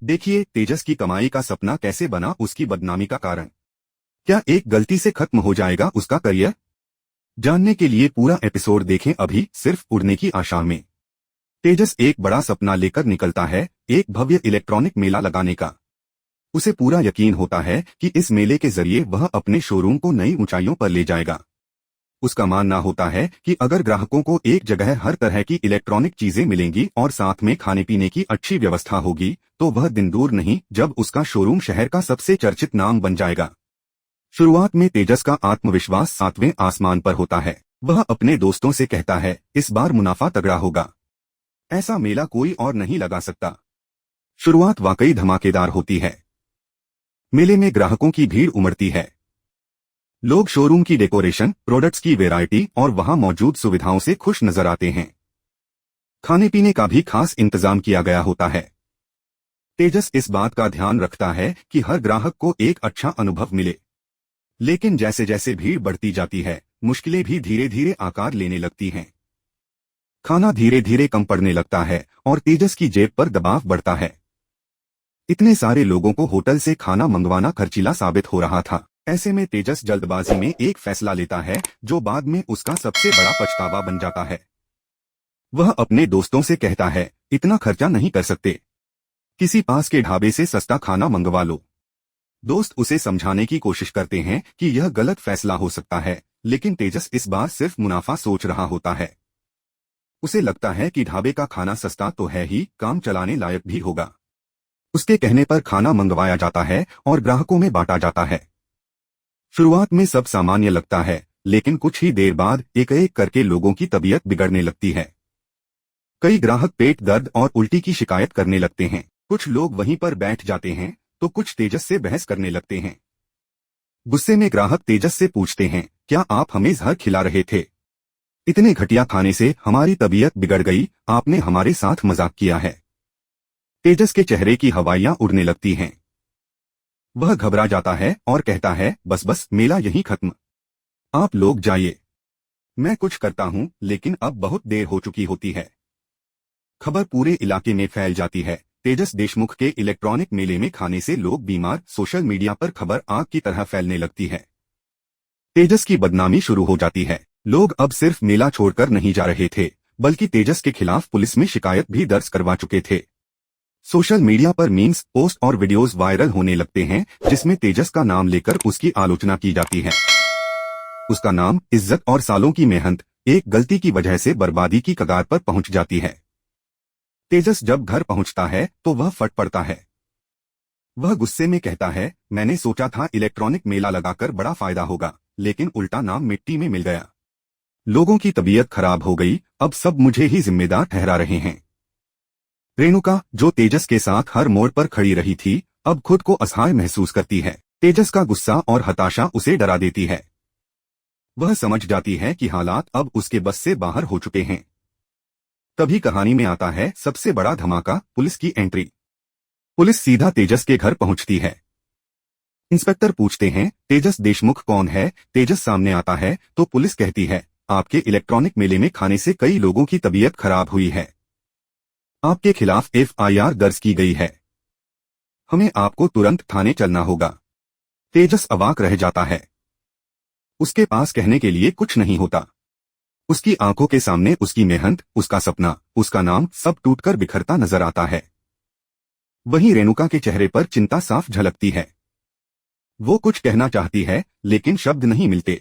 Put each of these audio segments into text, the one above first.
देखिए तेजस की कमाई का सपना कैसे बना उसकी बदनामी का कारण। क्या एक गलती से खत्म हो जाएगा उसका करियर? जानने के लिए पूरा एपिसोड देखें अभी सिर्फ उड़ने की आशा में। तेजस एक बड़ा सपना लेकर निकलता है, एक भव्य इलेक्ट्रॉनिक मेला लगाने का। उसे पूरा यकीन होता है कि इस मेले के जरिए वह अपने शोरूम को नई ऊंचाइयों पर ले जाएगा। उसका मानना होता है कि अगर ग्राहकों को एक जगह हर तरह की इलेक्ट्रॉनिक चीजें मिलेंगी और साथ में खाने पीने की अच्छी व्यवस्था होगी तो वह दिन दूर नहीं जब उसका शोरूम शहर का सबसे चर्चित नाम बन जाएगा। शुरुआत में तेजस का आत्मविश्वास 7वें आसमान पर होता है। वह अपने दोस्तों से कहता है, इस बार मुनाफा तगड़ा होगा, ऐसा मेला कोई और नहीं लगा सकता। शुरुआत वाकई धमाकेदार होती है। मेले में ग्राहकों की भीड़ उमड़ती है। लोग शोरूम की डेकोरेशन, प्रोडक्ट्स की वैरायटी और वहां मौजूद सुविधाओं से खुश नजर आते हैं। खाने पीने का भी खास इंतजाम किया गया होता है। तेजस इस बात का ध्यान रखता है कि हर ग्राहक को एक अच्छा अनुभव मिले। लेकिन जैसे जैसे भीड़ बढ़ती जाती है, मुश्किलें भी धीरे धीरे आकार लेने लगती हैं। खाना धीरे धीरे कम पड़ने लगता है और तेजस की जेब पर दबाव बढ़ता है। इतने सारे लोगों को होटल से खाना मंगवाना खर्चीला साबित हो रहा था। ऐसे में तेजस जल्दबाजी में एक फैसला लेता है जो बाद में उसका सबसे बड़ा पछतावा बन जाता है। वह अपने दोस्तों से कहता है, इतना खर्चा नहीं कर सकते, किसी पास के ढाबे से सस्ता खाना मंगवा लो। दोस्त उसे समझाने की कोशिश करते हैं कि यह गलत फैसला हो सकता है, लेकिन तेजस इस बार सिर्फ मुनाफा सोच रहा होता है। उसे लगता है कि ढाबे का खाना सस्ता तो है ही, काम चलाने लायक भी होगा। उसके कहने पर खाना मंगवाया जाता है और ग्राहकों में बांटा जाता है। शुरुआत में सब सामान्य लगता है, लेकिन कुछ ही देर बाद एक एक करके लोगों की तबीयत बिगड़ने लगती है। कई ग्राहक पेट दर्द और उल्टी की शिकायत करने लगते हैं। कुछ लोग वहीं पर बैठ जाते हैं तो कुछ तेजस से बहस करने लगते हैं। गुस्से में ग्राहक तेजस से पूछते हैं, क्या आप हमें जहर खिला रहे थे? इतने घटिया खाने से हमारी तबीयत बिगड़ गई, आपने हमारे साथ मजाक किया है। तेजस के चेहरे की हवाइयां उड़ने लगती हैं। वह घबरा जाता है और कहता है, बस बस मेला यहीं खत्म, आप लोग जाइए, मैं कुछ करता हूं। लेकिन अब बहुत देर हो चुकी होती है। खबर पूरे इलाके में फैल जाती है, तेजस देशमुख के इलेक्ट्रॉनिक मेले में खाने से लोग बीमार। सोशल मीडिया पर खबर आग की तरह फैलने लगती है। तेजस की बदनामी शुरू हो जाती है। लोग अब सिर्फ मेला छोड़कर नहीं जा रहे थे, बल्कि तेजस के खिलाफ पुलिस में शिकायत भी दर्ज करवा चुके थे। सोशल मीडिया पर मीम्स, पोस्ट और वीडियोस वायरल होने लगते हैं जिसमें तेजस का नाम लेकर उसकी आलोचना की जाती है। उसका नाम, इज्जत और सालों की मेहनत एक गलती की वजह से बर्बादी की कगार पर पहुंच जाती है। तेजस जब घर पहुंचता है तो वह फट पड़ता है। वह गुस्से में कहता है, मैंने सोचा था इलेक्ट्रॉनिक मेला लगाकर बड़ा फायदा होगा, लेकिन उल्टा नाम मिट्टी में मिल गया। लोगों की तबीयत खराब हो गई, अब सब मुझे ही जिम्मेदार ठहरा रहे हैं। रेणुका, जो तेजस के साथ हर मोड़ पर खड़ी रही थी, अब खुद को असहाय महसूस करती है। तेजस का गुस्सा और हताशा उसे डरा देती है। वह समझ जाती है कि हालात अब उसके बस से बाहर हो चुके हैं। तभी कहानी में आता है सबसे बड़ा धमाका, पुलिस की एंट्री। पुलिस सीधा तेजस के घर पहुंचती है। इंस्पेक्टर पूछते हैं, तेजस देशमुख कौन है? तेजस सामने आता है तो पुलिस कहती है, आपके इलेक्ट्रॉनिक मेले में खाने से कई लोगों की तबीयत खराब हुई है, आपके खिलाफ FIR दर्ज की गई है, हमें आपको तुरंत थाने चलना होगा। तेजस अवाक रह जाता है। उसके पास कहने के लिए कुछ नहीं होता। उसकी आंखों के सामने उसकी मेहनत, उसका सपना, उसका नाम सब टूटकर बिखरता नजर आता है। वहीं रेणुका के चेहरे पर चिंता साफ झलकती है। वो कुछ कहना चाहती है लेकिन शब्द नहीं मिलते।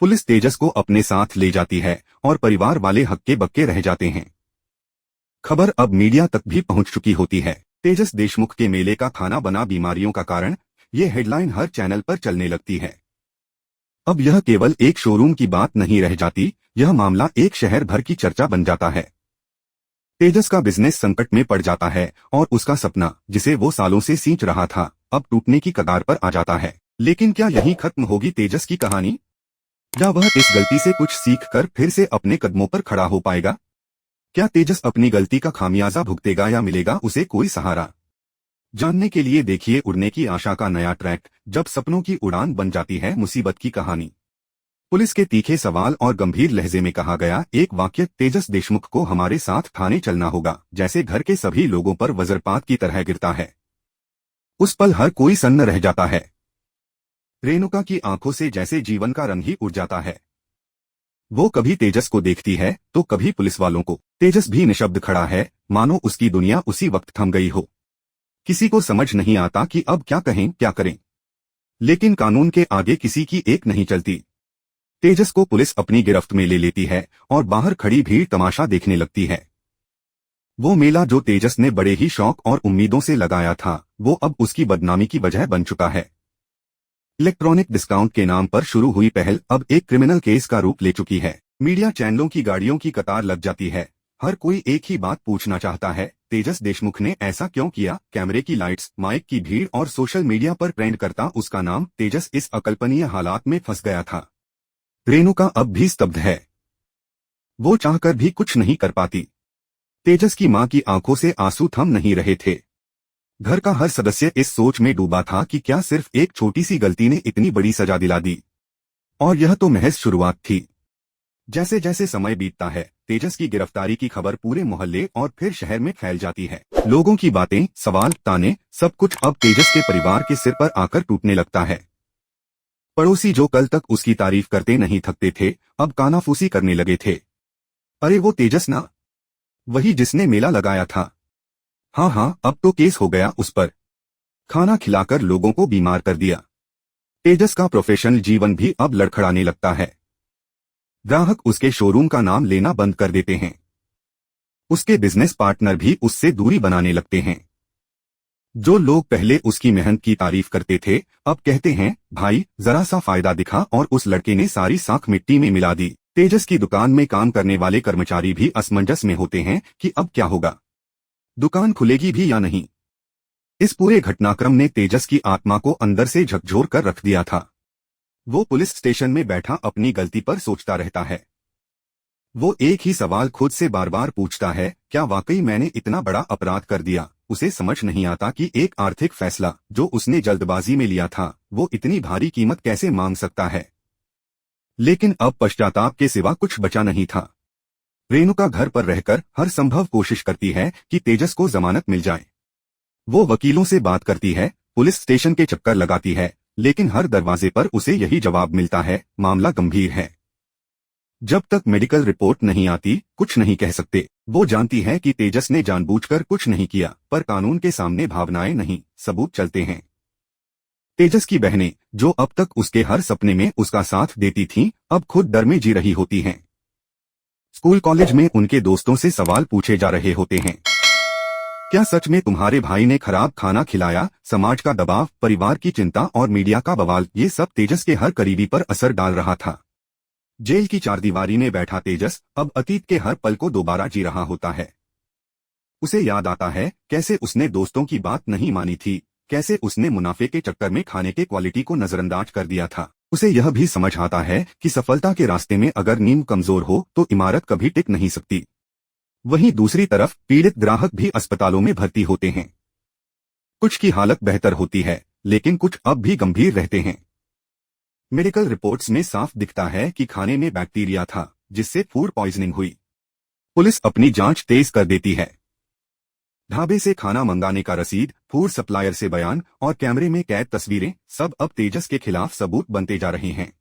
पुलिस तेजस को अपने साथ ले जाती है और परिवार वाले हक्के बक्के रह जाते हैं। खबर अब मीडिया तक भी पहुंच चुकी होती है। तेजस देशमुख के मेले का खाना बना बीमारियों का कारण, ये हेडलाइन हर चैनल पर चलने लगती है। अब यह केवल एक शोरूम की बात नहीं रह जाती, यह मामला एक शहर भर की चर्चा बन जाता है। तेजस का बिजनेस संकट में पड़ जाता है और उसका सपना, जिसे वो सालों से सींच रहा था, अब टूटने की कगार पर आ जाता है। लेकिन क्या यहीं खत्म होगी तेजस की कहानी, या वह इस गलती से कुछ सीख कर फिर से अपने कदमों पर खड़ा हो पाएगा? क्या तेजस अपनी गलती का खामियाजा भुगतेगा या मिलेगा उसे कोई सहारा? जानने के लिए देखिए उड़ने की आशा का नया ट्रैक, जब सपनों की उड़ान बन जाती है मुसीबत की कहानी। पुलिस के तीखे सवाल और गंभीर लहजे में कहा गया एक वाक्य, तेजस देशमुख को हमारे साथ थाने चलना होगा, जैसे घर के सभी लोगों पर वज्रपात की तरह गिरता है। उस पल हर कोई सन्न रह जाता है। रेणुका की आंखों से जैसे जीवन का रंग ही उड़ जाता है। वो कभी तेजस को देखती है तो कभी पुलिस वालों को। तेजस भी निशब्द खड़ा है, मानो उसकी दुनिया उसी वक्त थम गई हो। किसी को समझ नहीं आता कि अब क्या कहें क्या करें, लेकिन कानून के आगे किसी की एक नहीं चलती। तेजस को पुलिस अपनी गिरफ्त में ले लेती है और बाहर खड़ी भीड़ तमाशा देखने लगती है। वो मेला जो तेजस ने बड़े ही शौक और उम्मीदों से लगाया था, वो अब उसकी बदनामी की वजह बन चुका है। इलेक्ट्रॉनिक डिस्काउंट के नाम पर शुरू हुई पहल अब एक क्रिमिनल केस का रूप ले चुकी है। मीडिया चैनलों की गाड़ियों की कतार लग जाती है। हर कोई एक ही बात पूछना चाहता है, तेजस देशमुख ने ऐसा क्यों किया। कैमरे की लाइट्स, माइक की भीड़ और सोशल मीडिया पर ट्रेंड करता उसका नाम। तेजस इस अकल्पनीय हालात में फंस गया था। रेणुका अब भी स्तब्ध है। वो चाहकर भी कुछ नहीं कर पाती। तेजस की मां की आंखों से आंसू थम नहीं रहे थे। घर का हर सदस्य इस सोच में डूबा था कि क्या सिर्फ एक छोटी सी गलती ने इतनी बड़ी सजा दिला दी। और यह तो महज शुरुआत थी। जैसे जैसे समय बीतता है, तेजस की गिरफ्तारी की खबर पूरे मोहल्ले और फिर शहर में फैल जाती है। लोगों की बातें, सवाल, ताने, सब कुछ अब तेजस के परिवार के सिर पर आकर टूटने लगता है। पड़ोसी जो कल तक उसकी तारीफ करते नहीं थकते थे, अब कानाफूसी करने लगे थे। अरे वो तेजस ना, वही जिसने मेला लगाया था। हाँ हाँ, अब तो केस हो गया उस पर। खाना खिलाकर लोगों को बीमार कर दिया। तेजस का प्रोफेशनल जीवन भी अब लड़खड़ाने लगता है। ग्राहक उसके शोरूम का नाम लेना बंद कर देते हैं। उसके बिजनेस पार्टनर भी उससे दूरी बनाने लगते हैं। जो लोग पहले उसकी मेहनत की तारीफ करते थे, अब कहते हैं, भाई जरा सा फायदा दिखा, और उस लड़के ने सारी साख मिट्टी में मिला दी। तेजस की दुकान में काम करने वाले कर्मचारी भी असमंजस में होते हैं कि अब क्या होगा, दुकान खुलेगी भी या नहीं। इस पूरे घटनाक्रम ने तेजस की आत्मा को अंदर से झकझोर कर रख दिया था। वो पुलिस स्टेशन में बैठा अपनी गलती पर सोचता रहता है। वो एक ही सवाल खुद से बार बार पूछता है, क्या वाकई मैंने इतना बड़ा अपराध कर दिया। उसे समझ नहीं आता कि एक आर्थिक फैसला जो उसने जल्दबाजी में लिया था, वो इतनी भारी कीमत कैसे मांग सकता है। लेकिन अब पश्चाताप के सिवा कुछ बचा नहीं था। रेणुका घर पर रहकर हर संभव कोशिश करती है कि तेजस को जमानत मिल जाए। वो वकीलों से बात करती है, पुलिस स्टेशन के चक्कर लगाती है, लेकिन हर दरवाजे पर उसे यही जवाब मिलता है, मामला गंभीर है। जब तक मेडिकल रिपोर्ट नहीं आती, कुछ नहीं कह सकते। वो जानती है कि तेजस ने जानबूझकर कुछ नहीं किया, पर कानून के सामने भावनाएं नहीं, सबूत चलते हैं। तेजस की बहनें, जो अब तक उसके हर सपने में उसका साथ देती थीं, अब खुद डर में जी रही होती हैं। स्कूल कॉलेज में उनके दोस्तों से सवाल पूछे जा रहे होते हैं, क्या सच में तुम्हारे भाई ने खराब खाना खिलाया। समाज का दबाव, परिवार की चिंता और मीडिया का बवाल, ये सब तेजस के हर करीबी पर असर डाल रहा था। जेल की चारदीवारी में बैठा तेजस अब अतीत के हर पल को दोबारा जी रहा होता है। उसे याद आता है कैसे उसने दोस्तों की बात नहीं मानी थी, कैसे उसने मुनाफे के चक्कर में खाने के क्वालिटी को नजरअंदाज कर दिया था। उसे यह भी समझ आता है कि सफलता के रास्ते में अगर नींव कमजोर हो तो इमारत कभी टिक नहीं सकती। वहीं दूसरी तरफ पीड़ित ग्राहक भी अस्पतालों में भर्ती होते हैं। कुछ की हालत बेहतर होती है, लेकिन कुछ अब भी गंभीर रहते हैं। मेडिकल रिपोर्ट्स में साफ दिखता है कि खाने में बैक्टीरिया था, जिससे फूड पॉइजनिंग हुई। पुलिस अपनी जांच तेज कर देती है। ढाबे से खाना मंगाने का रसीद, फूड सप्लायर से बयान और कैमरे में कैद तस्वीरें, सब अब तेजस के खिलाफ सबूत बनते जा रहे हैं।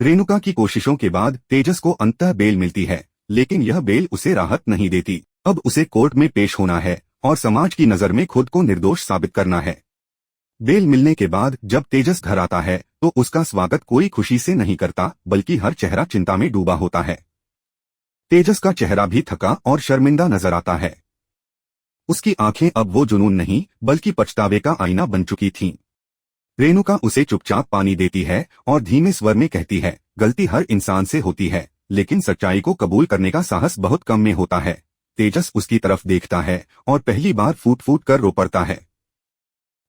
रेणुका की कोशिशों के बाद तेजस को अंततः बेल मिलती है, लेकिन यह बेल उसे राहत नहीं देती। अब उसे कोर्ट में पेश होना है और समाज की नजर में खुद को निर्दोष साबित करना है। बेल मिलने के बाद जब तेजस घर आता है तो उसका स्वागत कोई खुशी से नहीं करता, बल्कि हर चेहरा चिंता में डूबा होता है। तेजस का चेहरा भी थका और शर्मिंदा नजर आता है। उसकी आंखें अब वो जुनून नहीं, बल्कि पछतावे का आईना बन चुकी थीं। रेणुका उसे चुपचाप पानी देती है और धीमे स्वर में कहती है, गलती हर इंसान से होती है, लेकिन सच्चाई को कबूल करने का साहस बहुत कम में होता है। तेजस उसकी तरफ देखता है और पहली बार फूट फूट कर रो पड़ता है।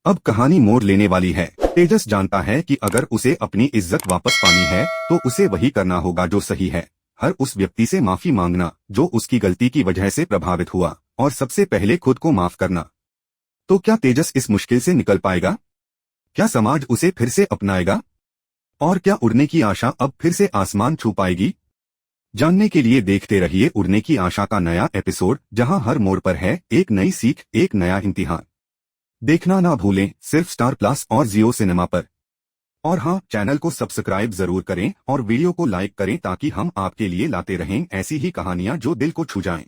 अब कहानी मोड़ लेने वाली है। तेजस जानता है कि अगर उसे अपनी इज्जत वापस पानी है तो उसे वही करना होगा जो सही है। हर उस व्यक्ति से माफी मांगना जो उसकी गलती की वजह से प्रभावित हुआ, और सबसे पहले खुद को माफ करना। तो क्या तेजस इस मुश्किल से निकल पाएगा? क्या समाज उसे फिर से अपनाएगा? और क्या उड़ने की आशा अब फिर से आसमान छू पाएगी? जानने के लिए देखते रहिए उड़ने की आशा का नया एपिसोड, जहां हर मोड़ पर है एक नई सीख, एक नया इम्तिहान। देखना ना भूलें, सिर्फ स्टार प्लस और जियो सिनेमा पर। और हाँ, चैनल को सब्सक्राइब जरूर करें और वीडियो को लाइक करें ताकि हम आपके लिए लाते रहें ऐसी ही कहानियां जो दिल को छू जाएं।